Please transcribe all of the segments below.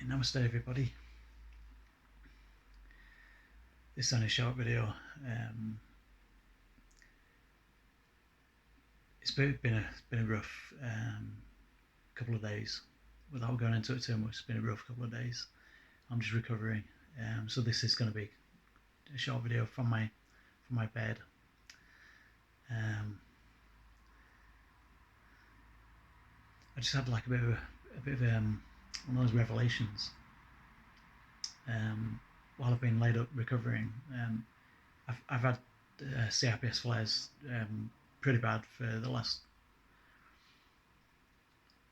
Namaste everybody. This is only a short video. It's been a rough couple of days. Without going into it too much, it's been a rough couple of days. I'm just recovering, so this is going to be a short video from my bed. I just had like a bit of one of those revelations while I've been laid up recovering. I've had CRPS flares pretty bad for the last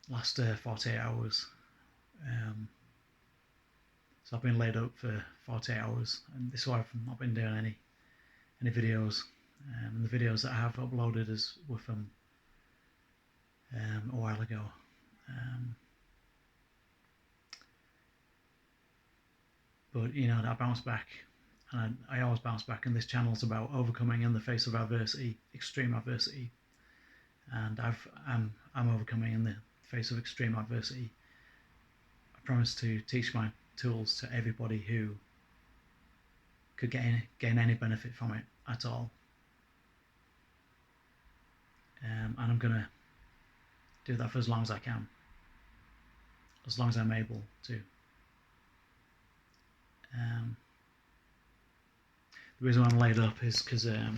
48 hours. So I've been laid up for 48 hours, and this is why I've not been doing any videos. And the videos that I have uploaded were from a while ago. But you know, I bounce back, and I always bounce back, and this channel's about overcoming in the face of adversity, extreme adversity. And I'm overcoming in the face of extreme adversity. I promise to teach my tools to everybody who could gain any benefit from it at all. And I'm gonna do that for as long as I can, as long as I'm able to. The reason why I'm laid up is because I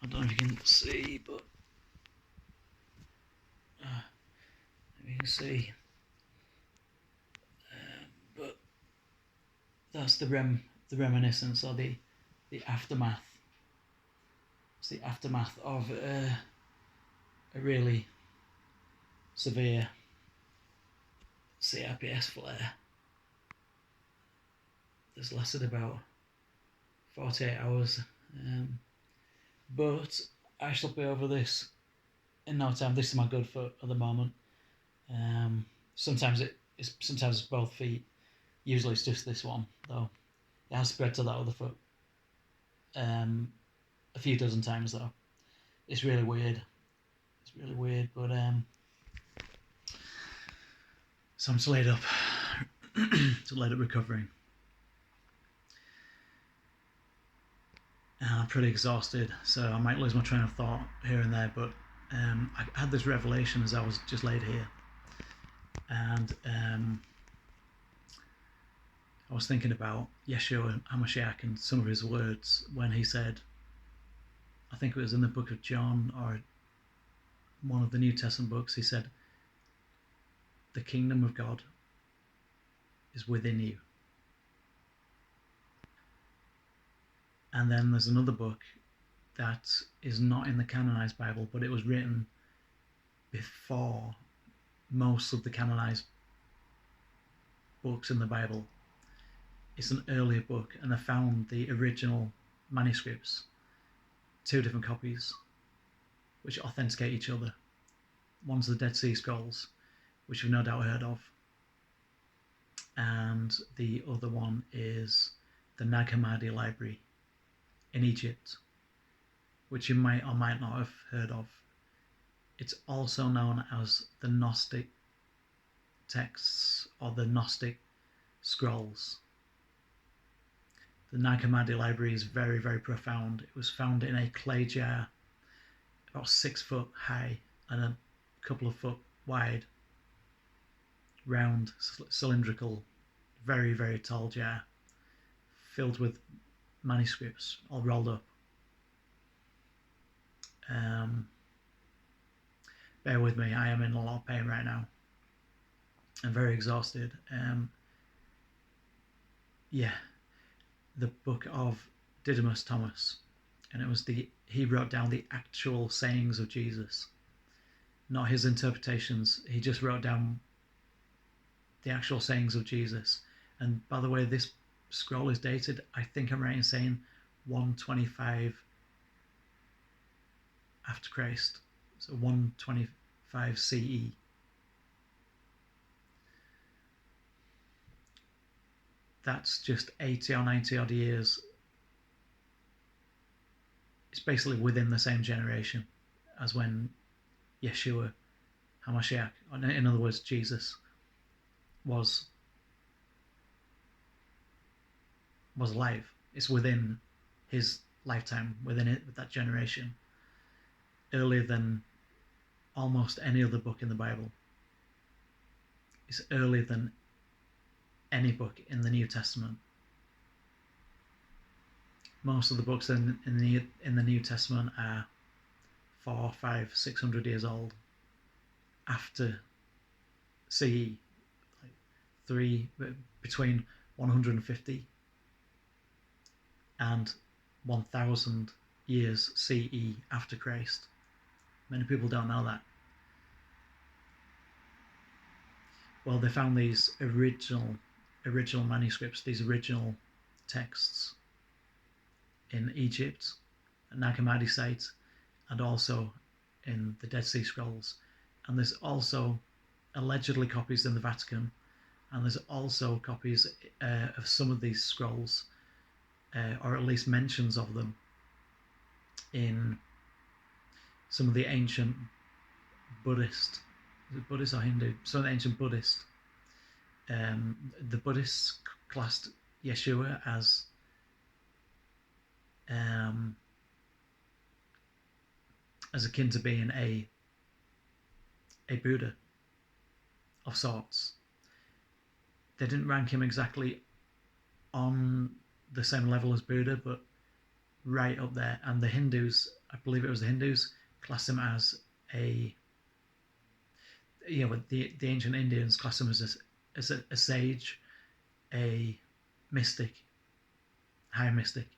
don't know if you can see, but you can see, but that's the reminiscence, or the aftermath. It's the aftermath of a really severe CRPS flare. This lasted about 48 hours, but I shall be over this in no time. This is my good foot at the moment. Sometimes it's both feet. Usually it's just this one, though. It has spread to that other foot a few dozen times, though. It's really weird. But so I'm just laid up, recovering. And I'm pretty exhausted, so I might lose my train of thought here and there, but I had this revelation as I was just laid here, and I was thinking about Yeshua HaMashiach and some of his words when he said, I think it was in the book of John or one of the New Testament books, he said, the kingdom of God is within you. And then there's another book that is not in the canonized Bible, but it was written before most of the canonized books in the Bible. It's an earlier book, and I found the original manuscripts, 2 different copies, which authenticate each other. One's the Dead Sea Scrolls, which you've no doubt heard of, and the other one is the Nag Hammadi Library in Egypt, which you might or might not have heard of. It's also known as the Gnostic texts or the Gnostic scrolls. The Nag Hammadi Library is very, very profound. It was found in a clay jar, about 6 foot high and a couple of foot wide, round, cylindrical, very, very tall jar, filled with manuscripts all rolled up. Bear with me, I am in a lot of pain right now. I'm very exhausted. The book of Didymus Thomas, and it was he wrote down the actual sayings of Jesus, not his interpretations. He just wrote down the actual sayings of Jesus. And by the way, this scroll is dated, I think I'm right in saying 125 after Christ, so 125 CE. That's just 80 or 90 odd years. It's basically within the same generation as when Yeshua HaMashiach, in other words, Jesus, was was alive. It's within his lifetime, within it, that generation, earlier than almost any other book in the Bible. It's earlier than any book in the New Testament. Most of the books in the New Testament are 400, 500, 600 years old after CE, between 150 and 1000 years CE after Christ. Many people don't know that. Well, they found these original manuscripts, these original texts in Egypt, at Nag Hammadi site, and also in the Dead Sea Scrolls. And there's also allegedly copies in the Vatican, and there's also copies of some of these scrolls, or at least mentions of them, in some of the ancient Buddhist, is it Buddhist or Hindu? Some of the ancient Buddhist. The Buddhists classed Yeshua as akin to being a Buddha of sorts. They didn't rank him exactly on the same level as Buddha, but right up there. And the Hindus, I believe it was the Hindus, classed him as the ancient Indians classed him as a sage, a mystic, high mystic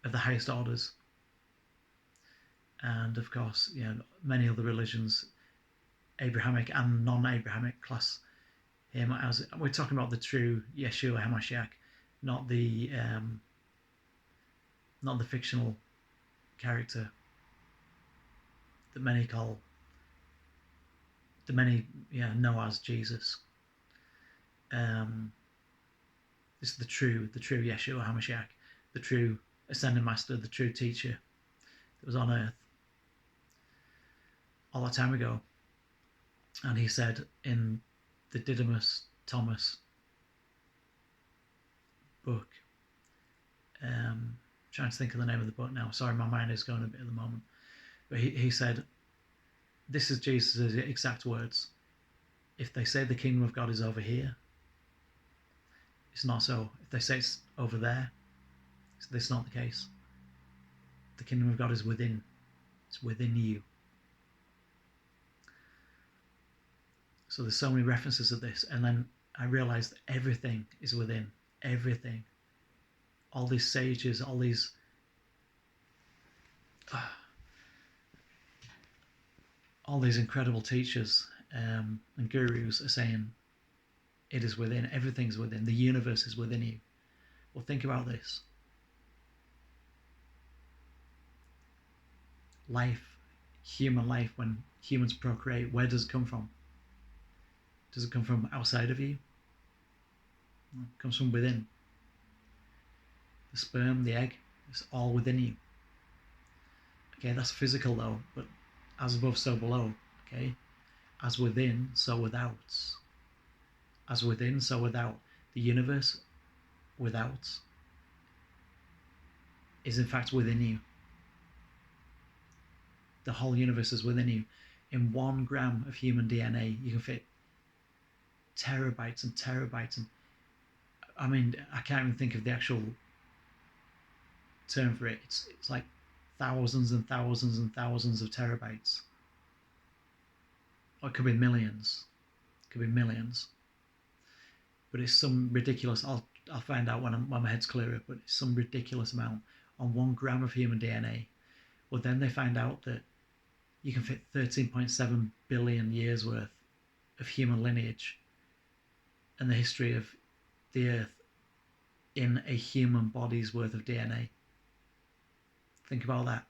of the highest orders. And of course, many other religions, Abrahamic and non-Abrahamic, class him as, we're talking about the true Yeshua HaMashiach, not the fictional character that many know as Jesus. This is the true Yeshua HaMashiach, the true ascended master, the true teacher that was on earth all that time ago. And he said in the Didymus Thomas book, trying to think of the name of the book now, sorry, my mind is going a bit at the moment, but he said, this is Jesus' exact words: if they say the kingdom of God is over here, it's not so. If they say it's over there, this is not the case. The kingdom of God is within. It's within you. So there's so many references of this, and then I realized that everything is within. Everything. All these sages, all these incredible teachers and gurus are saying it is within. Everything's within. The universe is within you. Well, think about this. Life, human life, when humans procreate, where does it come from? Does it come from outside of you? No, it comes from within. The sperm, the egg, it's all within you. Okay, that's physical though, but as above, so below. Okay, as within, so without. As within, so without. The universe, without, is in fact within you. The whole universe is within you. In 1 gram of human DNA, you can fit terabytes and terabytes, and I mean, I can't even think of the actual term for it. It's like thousands and thousands and thousands of terabytes. Or it could be millions. It could be millions. But it's some ridiculous, I'll find out when my head's clearer, but it's some ridiculous amount on 1 gram of human DNA. Well, then they find out that you can fit 13.7 billion years worth of human lineage and the history of the earth in a human body's worth of DNA. Think about that.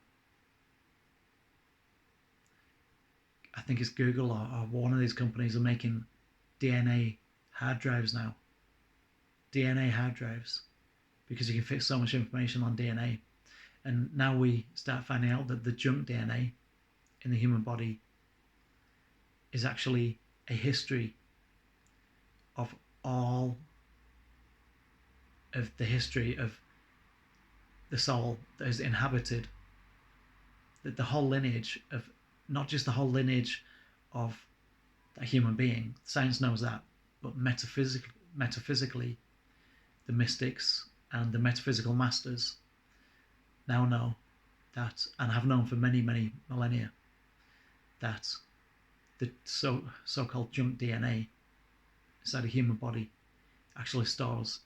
I think it's Google or one of these companies are making DNA hard drives now. DNA hard drives, because you can fit so much information on DNA. And now we start finding out that the junk DNA in the human body is actually a history of all of the history of the soul that has inhabited the whole lineage of, not just the whole lineage of a human being, science knows that, but metaphysically, the mystics and the metaphysical masters now know that, and have known for many, many millennia, that the so-called junk DNA inside a human body actually stores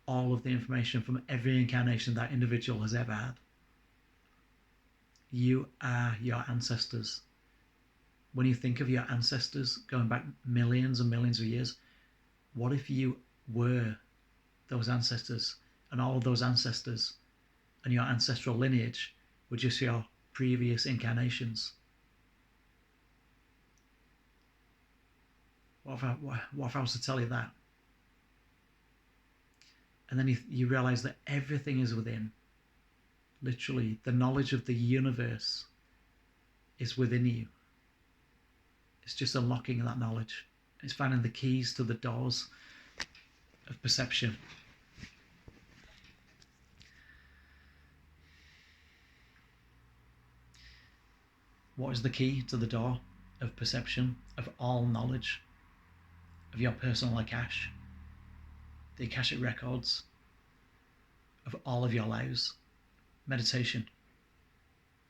all of the information from every incarnation that individual has ever had. You are your ancestors. When you think of your ancestors going back millions and millions of years, what if you were those ancestors, and all of those ancestors and your ancestral lineage were just your previous incarnations? What if I was to tell you that? And then you realize that everything is within. Literally, the knowledge of the universe is within you. It's just unlocking that knowledge. It's finding the keys to the doors of perception. What is the key to the door of perception, of all knowledge, of your personal Akash, the Akashic records of all of your lives? Meditation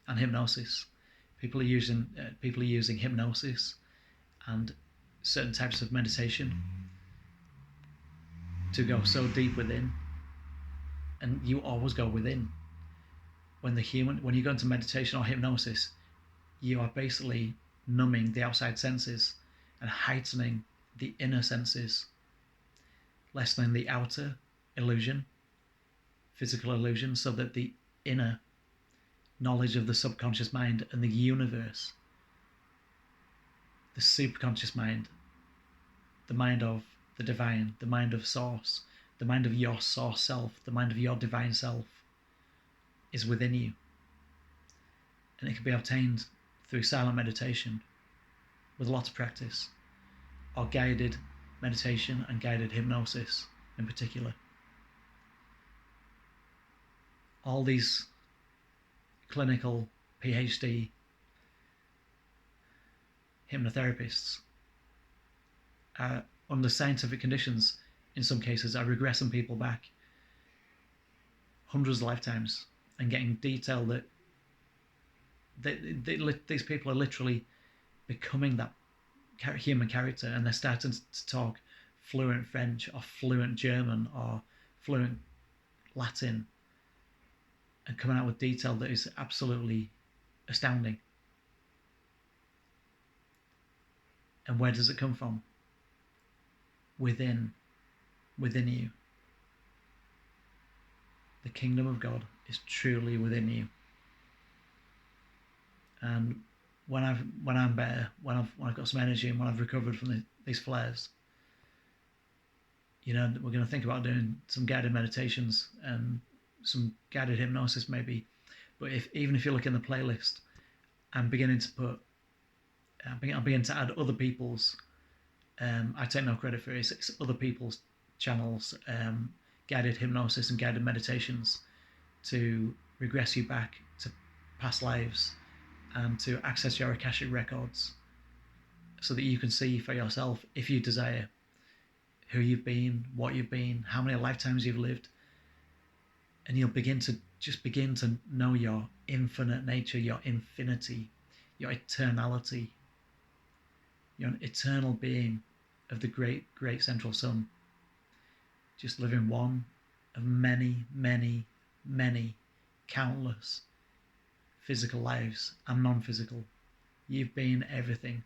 and hypnosis. People are using hypnosis and certain types of meditation to go so deep within, and you always go within. When you go into meditation or hypnosis, you are basically numbing the outside senses and heightening the inner senses, lessening the outer illusion, physical illusion, so that the inner knowledge of the subconscious mind and the universe, the superconscious mind, the mind of the divine, the mind of source, the mind of your source self, the mind of your divine self, is within you. And it can be obtained through silent meditation with lots of practice, or guided meditation and guided hypnosis in particular. All these clinical PhD hypnotherapists are, under scientific conditions, in some cases, are regressing people back hundreds of lifetimes and getting detail that these people are literally becoming that human character, and they're starting to talk fluent French or fluent German or fluent Latin, and coming out with detail that is absolutely astounding. And where does it come from? Within you. The kingdom of God is truly within you. And when I'm better, when I've got some energy, and when I've recovered from these flares, we're going to think about doing some guided meditations and some guided hypnosis maybe. But even if you look in the playlist, I'm beginning to add other people's. I take no credit for it. It's other people's channels, guided hypnosis and guided meditations, to regress you back to past lives and to access your Akashic records, so that you can see for yourself, if you desire, who you've been, what you've been, how many lifetimes you've lived, and you'll begin to know your infinite nature, your infinity, your eternality. You're an eternal being of the great, great central sun, just living one of many, many, many, countless physical lives and non-physical. You've been everything.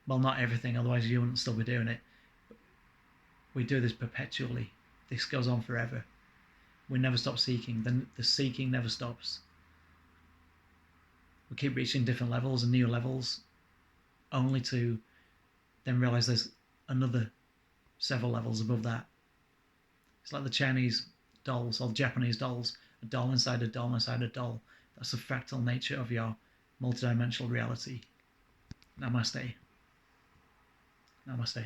Well, not everything, otherwise you wouldn't still be doing it. We do this perpetually. This goes on forever. We never stop seeking. The seeking never stops. We keep reaching different levels and new levels, only to then realize there's another several levels above that. It's like the Chinese dolls or the Japanese dolls, a doll inside a doll inside a doll. That's the fractal nature of your multidimensional reality. Namaste. Namaste.